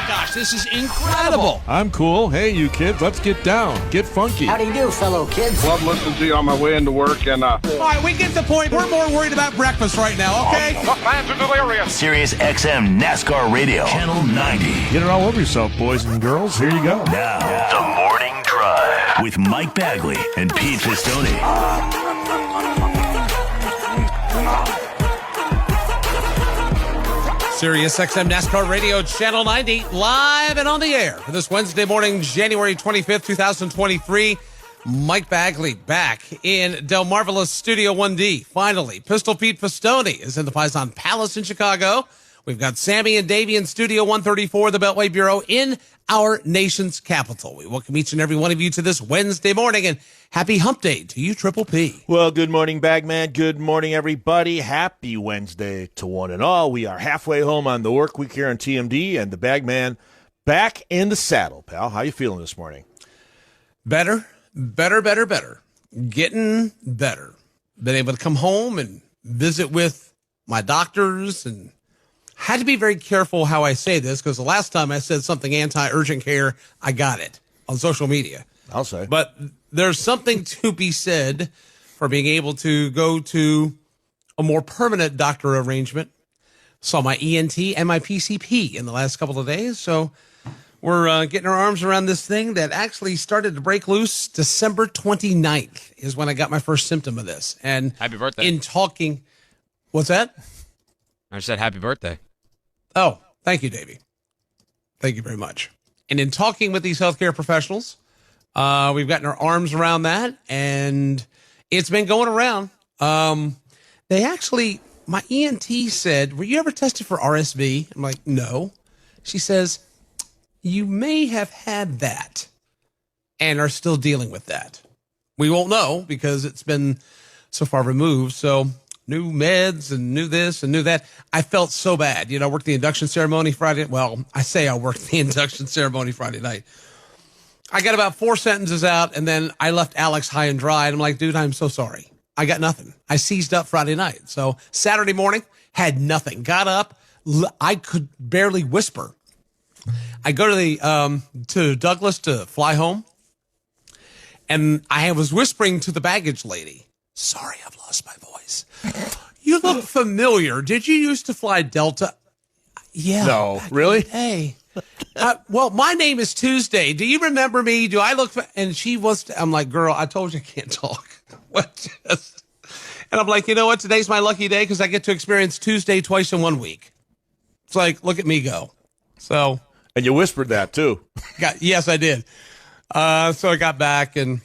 gosh, this is incredible. I'm cool. Hey, you kids, let's get down. Get funky. How do you do, fellow kids? Love listening to you on my way into work. And All right, we get the point. We're more worried about breakfast right now, okay? the fans are delirious. Sirius XM NASCAR Radio, Channel 90. Get it all over yourself, boys and girls. Here you go. Now, the Morning Drive with Mike Bagley and Pete Pistone. Sirius XM NASCAR Radio, Channel 90, live and on the air for this Wednesday morning, January 25th, 2023. Mike Bagley back in Del Marvelous Studio 1D. Finally, Pistol Pete Pistone is in the Paisan Palace in Chicago. We've got Sammy and Davey in Studio 134, the Beltway Bureau, in our nation's capital. We welcome each and every one of you to this Wednesday morning, and happy hump day to you, Triple P. Well, good morning, Bagman. Good morning, everybody. Happy Wednesday to one and all. We are halfway home on the work week here on TMD, and the Bagman back in the saddle, pal. How you feeling this morning? Better. Getting better. Been able to come home and visit with my doctors, and had to be very careful how I say this because the last time I said something anti-urgent care, I got it on social media. I'll say. But there's something to be said for being able to go to a more permanent doctor arrangement. Saw my ENT and my PCP in the last couple of days. So we're getting our arms around this thing that actually started to break loose. December 29th is when I got my first symptom of this. And happy birthday. In talking, what's that? I said happy birthday. Oh, thank you, Davey. Thank you very much. And in talking with these healthcare professionals, we've gotten our arms around that, and it's been going around. They actually, my ENT said, were you ever tested for RSV? I'm like, no. She says, you may have had that and are still dealing with that. We won't know because it's been so far removed. So new meds and new this and new that. I felt so bad. I worked the induction ceremony Friday. Well, I say I worked the induction ceremony Friday night. I got about 4 sentences out, and then I left Alex high and dry. And I'm like, dude, I'm so sorry. I got nothing. I seized up Friday night. So Saturday morning, had nothing. Got up. I could barely whisper. I go to to Douglas to fly home, and I was whispering to the baggage lady, sorry, I've lost my voice. You look familiar. Did you used to fly Delta? Yeah. No, really? Hey. Well, my name is Tuesday. Do you remember me? Do I look? And she was, I'm like, girl, I told you I can't talk. What? And I'm like, you know what? Today's my lucky day because I get to experience Tuesday twice in 1 week. It's like, look at me go. So. And you whispered that, too. Yes, I did. So I got back and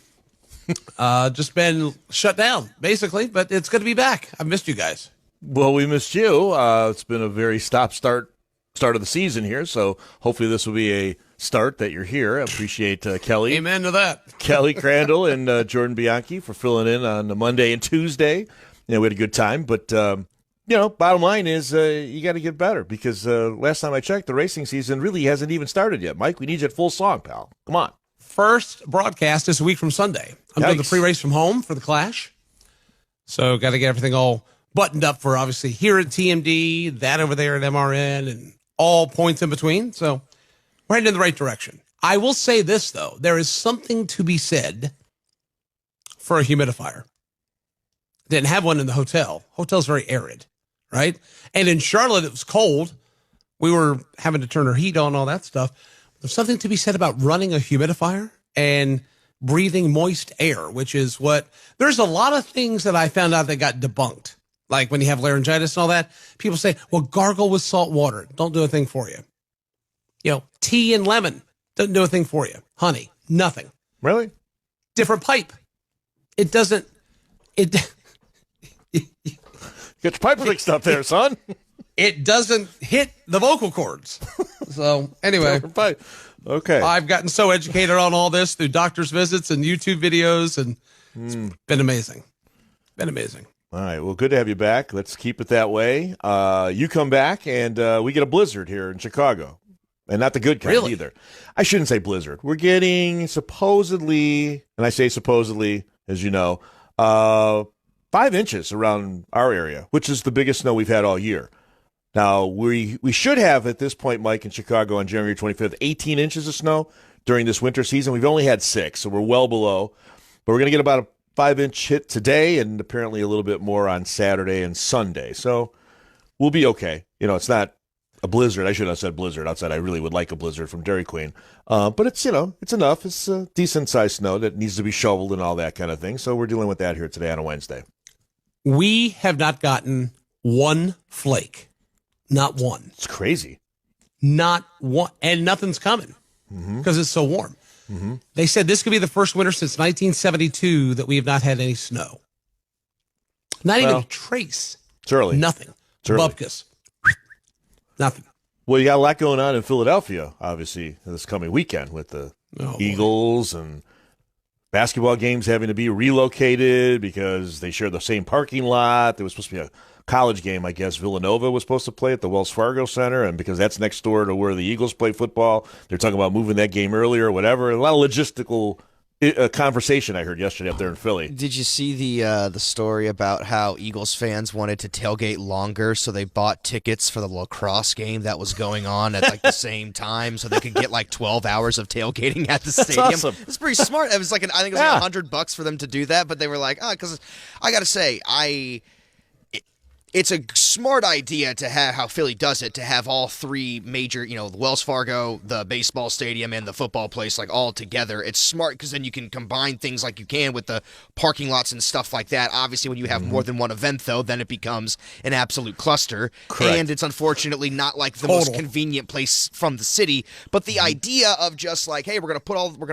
just been shut down, basically. But it's good to be back. I missed you guys. Well, we missed you. It's been a very stop-start of the season here, so hopefully this will be a start that you're here. I appreciate Kelly. Amen to that. Kelly Crandall and Jordan Bianchi for filling in on the Monday and Tuesday. We had a good time, but bottom line is you got to get better because last time I checked, the racing season really hasn't even started yet. Mike, we need you at full song, pal. Come on. First broadcast is a week from Sunday. I'm doing the pre-race from home for the Clash. So got to get everything all buttoned up for obviously here at TMD, that over there at MRN, and all points in between. So we're heading in the right direction. I will say this, though. There is something to be said for a humidifier. Didn't have one in the hotel. Hotel's very arid, right? And in Charlotte, it was cold. We were having to turn our heat on, all that stuff. There's something to be said about running a humidifier and breathing moist air, which is there's a lot of things that I found out that got debunked. Like when you have laryngitis and all that, people say, well, gargle with salt water. Don't do a thing for you. Tea and lemon doesn't do a thing for you. Honey, nothing. Really? Different pipe. It doesn't. Get your pipe fixed up there, son. It doesn't hit the vocal cords. So anyway, okay. I've gotten so educated on all this through doctor's visits and YouTube videos, and it's been amazing. All right. Well, good to have you back. Let's keep it that way. You come back, and we get a blizzard here in Chicago. And not the good kind either. I shouldn't say blizzard. We're getting supposedly, and I say supposedly, as you know, 5 inches around our area, which is the biggest snow we've had all year. Now, we should have at this point, Mike, in Chicago on January 25th, 18 inches of snow during this winter season. We've only had 6, so we're well below. But we're going to get about a 5-inch hit today and apparently a little bit more on Saturday and Sunday. So we'll be okay. It's not a blizzard. I shouldn't have said blizzard outside. I really would like a blizzard from Dairy Queen. But it's, it's enough. It's a decent-sized snow that needs to be shoveled and all that kind of thing. So we're dealing with that here today on a Wednesday. We have not gotten one flake. Not one. It's crazy. Not one. And nothing's coming because it's so warm. Mm-hmm. They said this could be the first winter since 1972 that we have not had any snow. Not even a trace. It's early. Nothing. It's early. Bupkis. Nothing. Well, you got a lot going on in Philadelphia, obviously, this coming weekend with the Eagles and basketball games having to be relocated because they share the same parking lot. There was supposed to be a college game, I guess. Villanova was supposed to play at the Wells Fargo Center, and because that's next door to where the Eagles play football, they're talking about moving that game earlier or whatever. A lot of logistical conversation I heard yesterday up there in Philly. Did you see the story about how Eagles fans wanted to tailgate longer, so they bought tickets for the lacrosse game that was going on at the same time, so they could get 12 hours of tailgating at the stadium? Awesome. It's pretty smart. It was I think it was $100 for them to do that, but they were like, because I got to say, it's a smart idea to have how Philly does it, to have all three major, the Wells Fargo, the baseball stadium, and the football place all together. It's smart because then you can combine things like you can with the parking lots and stuff like that. Obviously, when you have more than one event, though, then it becomes an absolute cluster. Correct. And it's unfortunately not the most convenient place from the city. But the idea of just hey, we're gonna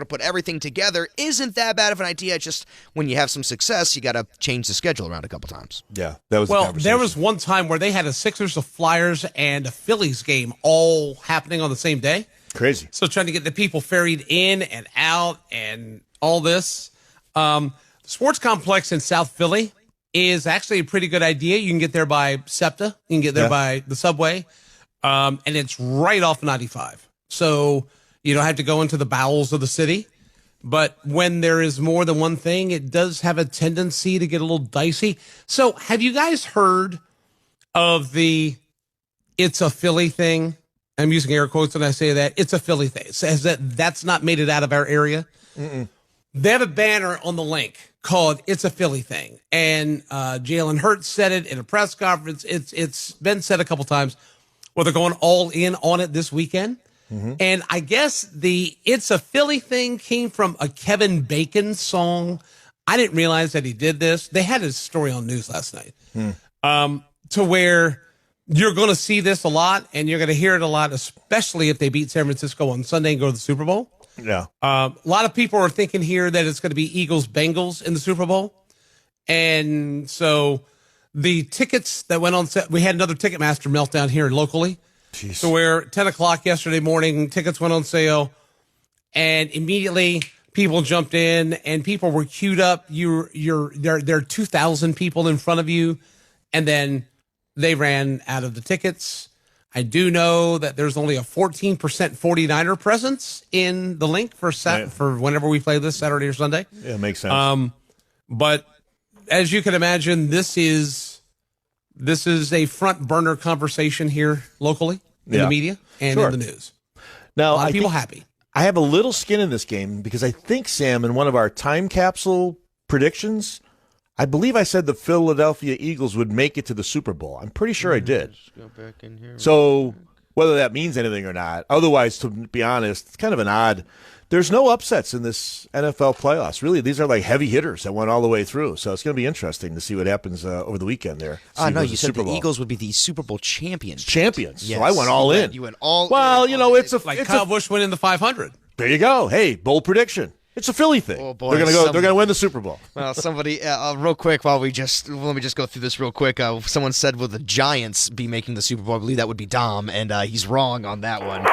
put everything together isn't that bad of an idea. It's just when you have some success, you got to change the schedule around a couple times. Yeah, that was there was one time where they had a Sixers, a Flyers, and a Phillies game all happening on the same day. Crazy. So trying to get the people ferried in and out and all this. The sports complex in South Philly is actually a pretty good idea. You can get there by SEPTA. You can get there by the subway. And it's right off 95. So you don't have to go into the bowels of the city. But when there is more than one thing, it does have a tendency to get a little dicey. So have you guys heard of the "it's a Philly" thing? I'm using air quotes when I say that. It's a Philly thing. It says that's not made it out of our area. Mm-mm. They have a banner on the link called "It's a Philly thing," and Jalen Hurts said it in a press conference. It's been said a couple times. Well, they're going all in on it this weekend. Mm-hmm. And I guess the "It's a Philly" thing came from a Kevin Bacon song. I didn't realize that he did this. They had his story on news last night. To where you're going to see this a lot and you're going to hear it a lot, especially if they beat San Francisco on Sunday and go to the Super Bowl. Yeah. A lot of people are thinking here that it's going to be Eagles-Bengals in the Super Bowl. And so the tickets that went on set, we had another Ticketmaster meltdown here locally. Jeez. So where 10 o'clock yesterday morning, tickets went on sale and immediately people jumped in and people were queued up. There are 2,000 people in front of you. And then they ran out of the tickets. I do know that there's only a 14% 49er presence in the link for whenever we play this Saturday or Sunday. Yeah, it makes sense. But as you can imagine, this is a front burner conversation here locally in the media and in the news. Now, a lot of people happy. I have a little skin in this game because I think, Sam, in one of our time capsule predictions, I believe I said the Philadelphia Eagles would make it to the Super Bowl. I'm pretty sure I did. Go back in here. So whether that means anything or not, otherwise, to be honest, it's kind of an odd. There's no upsets in this NFL playoffs. Really, these are heavy hitters that went all the way through. So it's going to be interesting to see what happens over the weekend there. No, you said the Eagles would be the Super Bowl champions. Champions. Yes. So I went all in. You went all well, in. It's Kyle Busch winning the 500. There you go. Hey, bold prediction. It's a Philly thing. Oh boy, they're going to win the Super Bowl. Well, somebody real quick let me just go through this real quick. Someone said, will the Giants be making the Super Bowl? I believe that would be Dom, and he's wrong on that one.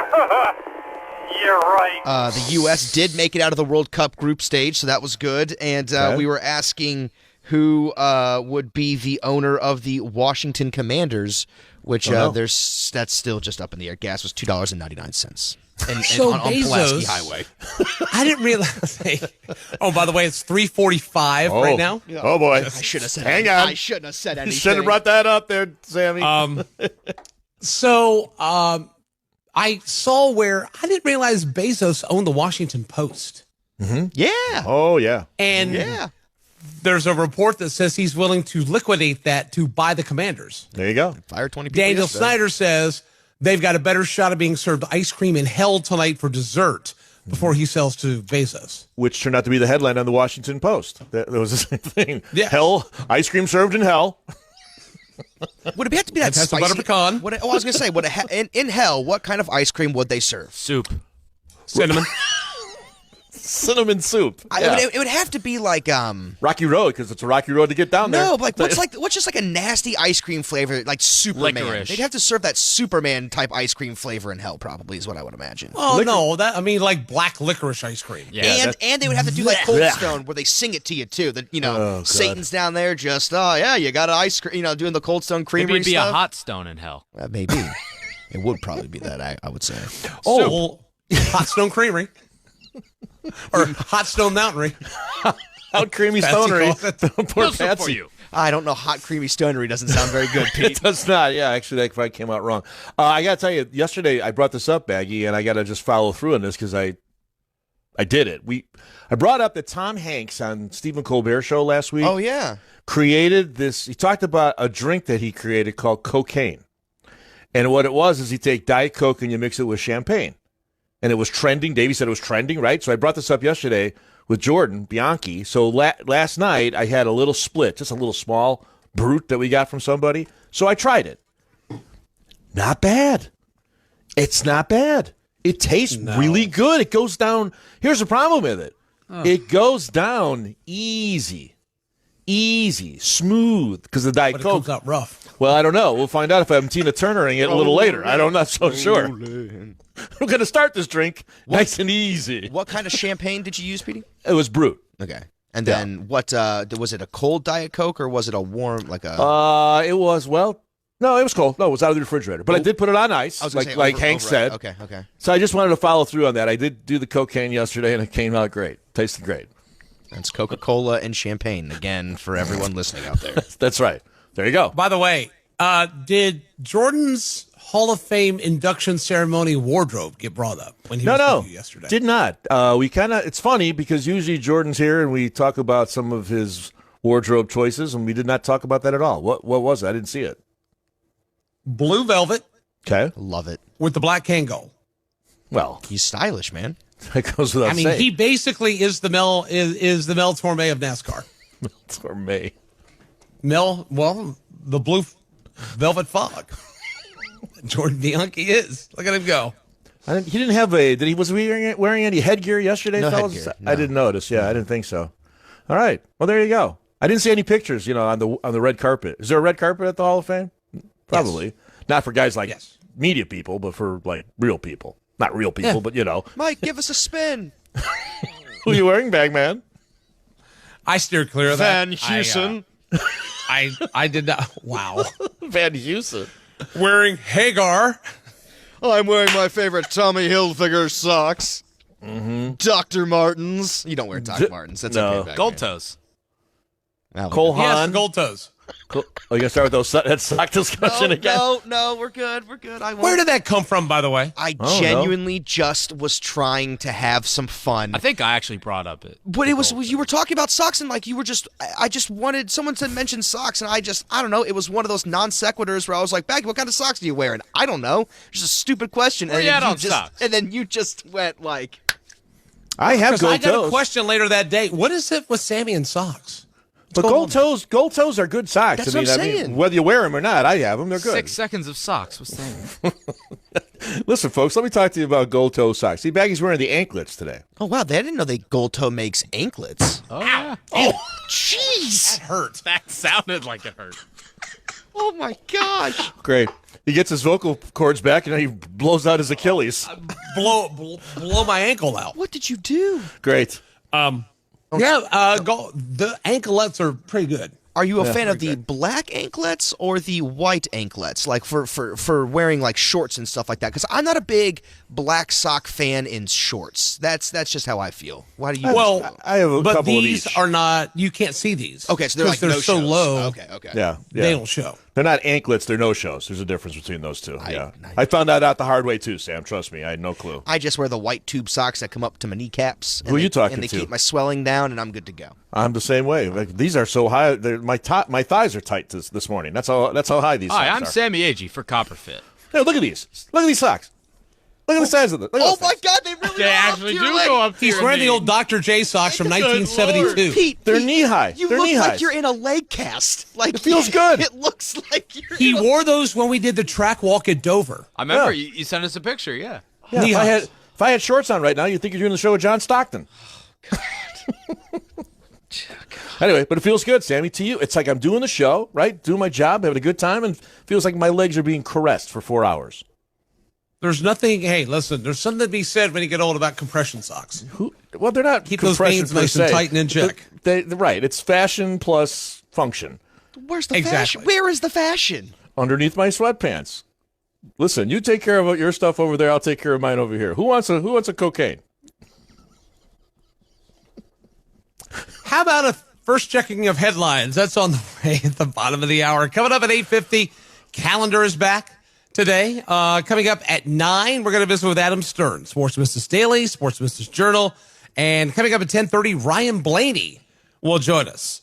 You're right. The U.S. did make it out of the World Cup group stage, so that was good. And we were asking who would be the owner of the Washington Commanders, which that's still just up in the air. Gas was $2.99. And on Pulaski Highway. I didn't realize. Oh, by the way, it's 3:45 right now. Oh boy! I should have said. Hang on. I shouldn't have said anything. You should have brought that up there, Sammy. So I saw where I didn't realize Bezos owned the Washington Post. Yeah. Oh, yeah. And Yeah. there's a report that says he's willing to liquidate that to buy the Commanders. There you go. Fire 20 people. Daniel yesterday. Snyder says they've got a better shot of being served ice cream in hell tonight for dessert before he sells to Bezos. Which turned out to be the headline on the Washington Post. That was the same thing. Yeah. Hell, ice cream served in hell. Would it have to be that It has the spicy? butter pecan. I was going to say, in hell, what kind of ice cream would they serve? Soup. Cinnamon. Cinnamon soup. Yeah. It would have to be like Rocky Road, because it's a rocky road to get down there. no, but what's just like a nasty ice cream flavor like Superman? Licorice. They'd have to serve that Superman type ice cream flavor in hell, probably is what I would imagine. Oh, no. Like black licorice ice cream. Yeah. And they would have to do like Cold Stone, where they sing it to you too. That God. Satan's down there, just you got an ice cream, doing the Cold Stone creamery Maybe it'd be stuff. a hot stone in hell. Maybe it would probably be that. I would say. Oh, Hot Stone Creamery. Or Hot Stone Mountainery. Out creamy Patsy stonery. calls it. Poor No soup Patsy. for you. I don't know. Hot creamy stonery doesn't sound very good, It Pete. does not. Yeah, actually, that probably came out wrong. I got to tell you, yesterday I brought this up, Baggy, and I got to just follow through on this because I did it. I brought up that Tom Hanks on Stephen Colbert show last week Oh yeah. created this. He talked about a drink that he created called cocaine. And what it was is you take Diet Coke and you mix it with champagne. And it was trending. Davey said it was trending, right? So I brought this up yesterday with Jordan Bianchi. So last night I had a little split, just a little small brute that we got from somebody. So I tried it. Not bad. It's not bad. It tastes really good. It goes down. Here's the problem with it. It goes down easy, smooth, because the Diet But it Coke. comes out rough. Well, I don't know. We'll find out if I'm Tina Turnering it a little later. I'm not so sure. We're going to start this drink nice and easy. What kind of champagne did you use, Petey? It was brute. Okay. And then what? Was it a cold Diet Coke or was it a warm like a? It was, no, it was cold. No, it was out of the refrigerator. But I did put it on ice, I was gonna like say Hank said. Okay. So I just wanted to follow through on that. I did do the cocaine yesterday, and it came out great. Tasted great. That's Coca-Cola and champagne again for everyone listening out there. That's right. There you go. By the way, did Jordan's Hall of Fame induction ceremony wardrobe get brought up when he was with you yesterday? Did not. We it's funny because usually Jordan's here and we talk about some of his wardrobe choices, and we did not talk about that at all. What was it? I didn't see it. Blue velvet Okay. Love it. with the black Kangol. Well, He's stylish, man. that goes without I mean, saying. he basically is the Mel Torme of NASCAR. For me. The blue velvet fog. Jordan Bianchi is. Look at him go. He didn't have was he wearing any headgear yesterday, No fellas? headgear, I didn't notice. Yeah, I didn't think so. All right. Well, there you go. I didn't see any pictures, on the red carpet. Is there a red carpet at the Hall of Fame? Probably. Not for guys like media people, but for like real people. Not real people, but Mike, give us a spin. Who are you wearing, Bagman? I steered clear of that. Van Heusen. I did not. Wow. Van Heusen. Wearing Hagar. I'm wearing my favorite Tommy Hilfiger socks. Mm-hmm. Dr. Martens. You don't wear Dr. Martens. That's No. okay. Back Gold there. toes. Cole Yes, Haan. gold toes. Oh, you gonna start with that sock discussion again? No, we're good. I won't. Where did that come from, by the way? I Oh, genuinely just was trying to have some fun. I think I actually brought up it. But it was you were talking about socks and like you were just I just wanted someone to mention socks and I don't know, it was one of those non sequiturs where I was like, "Baggy, what kind of socks do you wear?" And I don't know. Just a stupid question. Where you at on just socks? and then you just went like I have Because gold I got toes. a question later that day. What is it with Sammy and socks? But gold toes are good socks. That's what I'm saying. Whether you wear them or not, I have them. They're good. 6 seconds of socks. What's that? Listen, folks, let me talk to you about gold toe socks. See, Baggy's wearing the anklets today. Oh wow, I didn't know Gold Toe makes anklets. Oh, yeah. Oh, jeez. That hurt. That sounded like it hurt. Oh my gosh. Great. He gets his vocal cords back and then he blows out his Achilles. Blow my ankle out. What did you do? Great. The anklets are pretty good. Are you a fan of the black anklets or the white anklets? Like for wearing like shorts and stuff like that? Because I'm not a big black sock fan in shorts. That's just how I feel. Why do you? Well, I have a but couple of these each. are not. You can't see these. Okay, so they're like they're no so shows. low. Okay. Yeah. They don't show. They're not anklets, they're no-shows. There's a difference between those two. I found that out the hard way too, Sam. Trust me, I had no clue. I just wear the white tube socks that come up to my kneecaps. Who are you talking and they to? keep my swelling down, and I'm good to go. I'm the same way. Like, these are so high. My thighs are tight this morning. That's how high these socks Hi, are. I'm Sammy Agee for Copperfit. Hey, look at these. Look at these socks. Look at the size of them. Oh my God, they really They are actually up do to your go leg. up to He's your wearing the knee. old Dr. J socks from 1972. Pete, They're knee-high. You They're look knee-high. like you're in a leg cast. Like It feels good. It looks like you're. He in a- wore those when we did the track walk at Dover. I remember Yeah. you sent us a picture, yeah. Yeah, Knee-highs. if I had shorts on right now, you'd think you're doing the show with John Stockton. Anyway, but it feels good, Sammy. To you, it's like I'm doing the show, right? Doing my job, having a good time, and feels like my legs are being caressed for 4 hours. There's nothing. Hey, listen. There's something to be said when you get old about compression socks. Well, they're not Keep those compression veins per nice and se. tight and in check. Right. It's fashion plus function. Where's the Exactly. fashion? Where is the fashion? Underneath my sweatpants. Listen, you take care of your stuff over there. I'll take care of mine over here. Who wants a cocaine? How about a first checking of headlines? That's on the way at the bottom of the hour. Coming up at 8:50, calendar is back today. Coming up at 9, we're going to visit with Adam Stern, Sports Business Daily, Sports Business Journal. And coming up at 10:30, Ryan Blaney will join us.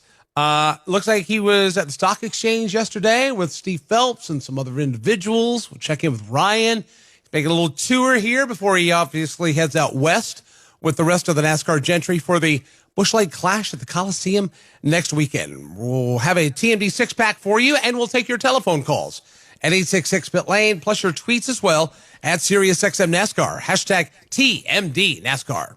Looks like he was at the stock exchange yesterday with Steve Phelps and some other individuals. We'll check in with Ryan. He's making a little tour here before he obviously heads out west with the rest of the NASCAR gentry for the Busch Light Clash at the Coliseum next weekend. We'll have a TMD 6-pack for you, and we'll take your telephone calls at 866-PIT-LANE, plus your tweets as well at SiriusXM NASCAR, hashtag TMD NASCAR.